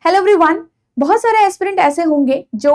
Hello everyone, बहुत सारे aspirant ऐसे होंगे जो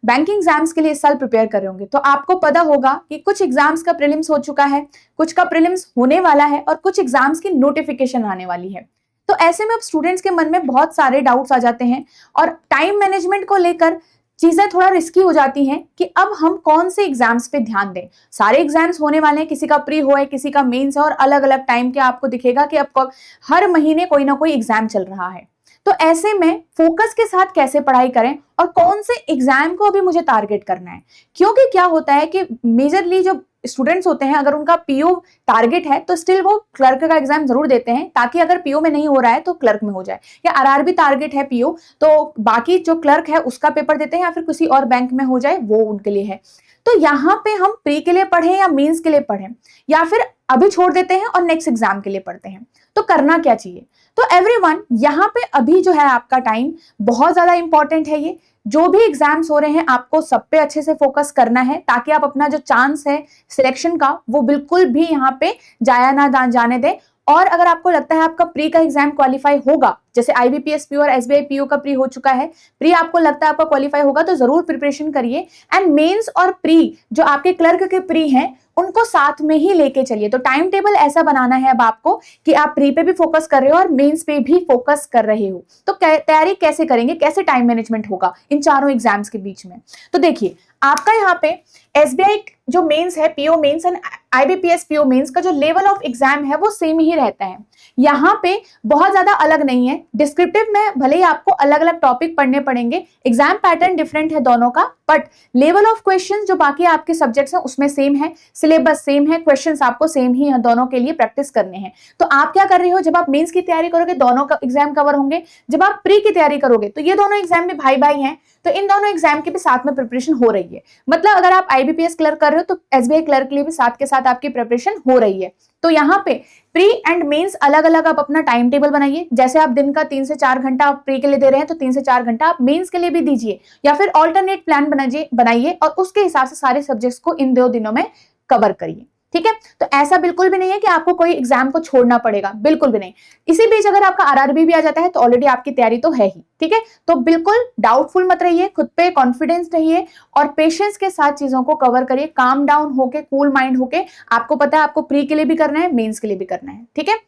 बैंकिंग एग्जाम्स के लिए इस साल प्रिपेयर कर रहे होंगे। तो आपको पता होगा कि कुछ एग्जाम्स का प्रीलिम्स हो चुका है, कुछ का प्रीलिम्स होने वाला है और कुछ एग्जाम्स की नोटिफिकेशन आने वाली है। तो ऐसे में अब स्टूडेंट्स के मन में बहुत सारे डाउट्स आ जाते हैं और टाइम मैनेजमेंट को लेकर चीजें थोड़ा रिस्की हो जाती हैं कि अब हम कौन से एग्जाम्स पे ध्यान दें। सारे एग्जाम्स होने वाले हैं, किसी का प्री हो है, किसी का मेंस है और अलग अलग टाइम के आपको दिखेगा कि अब हर महीने कोई ना कोई एग्जाम चल रहा है। तो ऐसे में फोकस के साथ कैसे पढ़ाई करें और कौन से एग्जाम को अभी मुझे टारगेट करना है, क्योंकि क्या होता है कि मेजरली जो स्टूडेंट्स होते हैं अगर उनका पीओ टारगेट है तो स्टिल वो क्लर्क का एग्जाम जरूर देते हैं, ताकि अगर पीओ में नहीं हो रहा है तो क्लर्क में हो जाए, या आरआरबी टारगेट है पीओ तो बाकी जो क्लर्क है उसका पेपर देते हैं या फिर किसी और बैंक में हो जाए वो उनके लिए है। तो यहाँ पे हम प्री के लिए पढ़ें या मेंस के लिए पढ़ें या फिर अभी छोड़ देते हैं और नेक्स्ट एग्जाम के लिए पढ़ते हैं, तो करना क्या चाहिए। तो एवरीवन, यहाँ पे अभी जो है आपका टाइम बहुत ज्यादा इंपॉर्टेंट है। ये जो भी एग्जाम्स हो रहे हैं आपको सब पे अच्छे से फोकस करना है, ताकि आप अपना जो चांस है सिलेक्शन का वो बिल्कुल भी यहाँ पे जाया ना जाने दें। और अगर आपको लगता है आपका प्री का एग्जाम क्वालिफाई होगा, जैसे आईबीपीएस पीओ और एसबीआई पीओ का प्री हो चुका है, प्री आपको लगता है आपका क्वालिफाई होगा तो जरूर प्रिपरेशन करिए। एंड मेंस और प्री जो आपके क्लर्क के प्री हैं उनको साथ में ही लेके चलिए। तो टाइम टेबल ऐसा बनाना है अब आपको कि आप प्री पे भी फोकस कर रहे हो और मेंस पे भी फोकस कर रहे हो। तो तैयारी कैसे करेंगे, कैसे टाइम मैनेजमेंट होगा इन चारों एग्जाम्स के बीच में। तो देखिए, आपका यहाँ पे एसबीआई जो मेंस है, PO mains and IBPS PO mains का जो लेवल ऑफ एग्जाम है वो सेम ही रहता है। यहाँ पे बहुत ज्यादा अलग नहीं है। डिस्क्रिप्टिव में भले ही आपको अलग अलग टॉपिक पढ़ने पड़ेंगे, एग्जाम पैटर्न डिफरेंट है दोनों का, बट लेवल ऑफ क्वेश्चन जो बाकी आपके सब्जेक्ट्स हैं उसमें सेम है, सिलेबस सेम है, क्वेश्चंस आपको सेम ही है, दोनों के लिए प्रैक्टिस करने हैं। तो आप क्या कर रहे हो, जब आप मेंस की तैयारी करोगे दोनों का एग्जाम कवर होंगे, जब आप प्री की तैयारी करोगे तो ये दोनों एग्जाम भी भाई भाई हैं, तो इन दोनों एग्जाम की भी साथ में प्रिपरेशन हो रही है। मतलब अगर आप आईबीपीएस क्लर्क कर रहे हो तो एसबीआई क्लर्क के लिए भी साथ के साथ आपकी प्रिपरेशन हो रही है। तो यहाँ पे प्री एंड मेंस अलग अलग आप अपना टाइम टेबल बनाइए। जैसे आप दिन का 3 से 4 घंटा आप प्री के लिए दे रहे हैं तो 3 से 4 घंटा आप मेंस के लिए भी दीजिए, या फिर ऑल्टरनेट प्लान बनाइए और उसके हिसाब से सारे सब्जेक्ट्स को इन 2 दिनों में कवर करिए। ठीक है, तो ऐसा बिल्कुल भी नहीं है कि आपको कोई एग्जाम को छोड़ना पड़ेगा, बिल्कुल भी नहीं। इसी बीच अगर आपका आरआरबी भी आ जाता है तो ऑलरेडी आपकी तैयारी तो है ही। ठीक है, तो बिल्कुल डाउटफुल मत रहिए, खुद पे कॉन्फिडेंस रहिए और पेशेंस के साथ चीजों को कवर करिए, काम डाउन होके, कूल माइंड होके। आपको पता है आपको प्री के लिए भी करना है, मेंस के लिए भी करना है। ठीक है,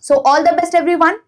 so all the best everyone.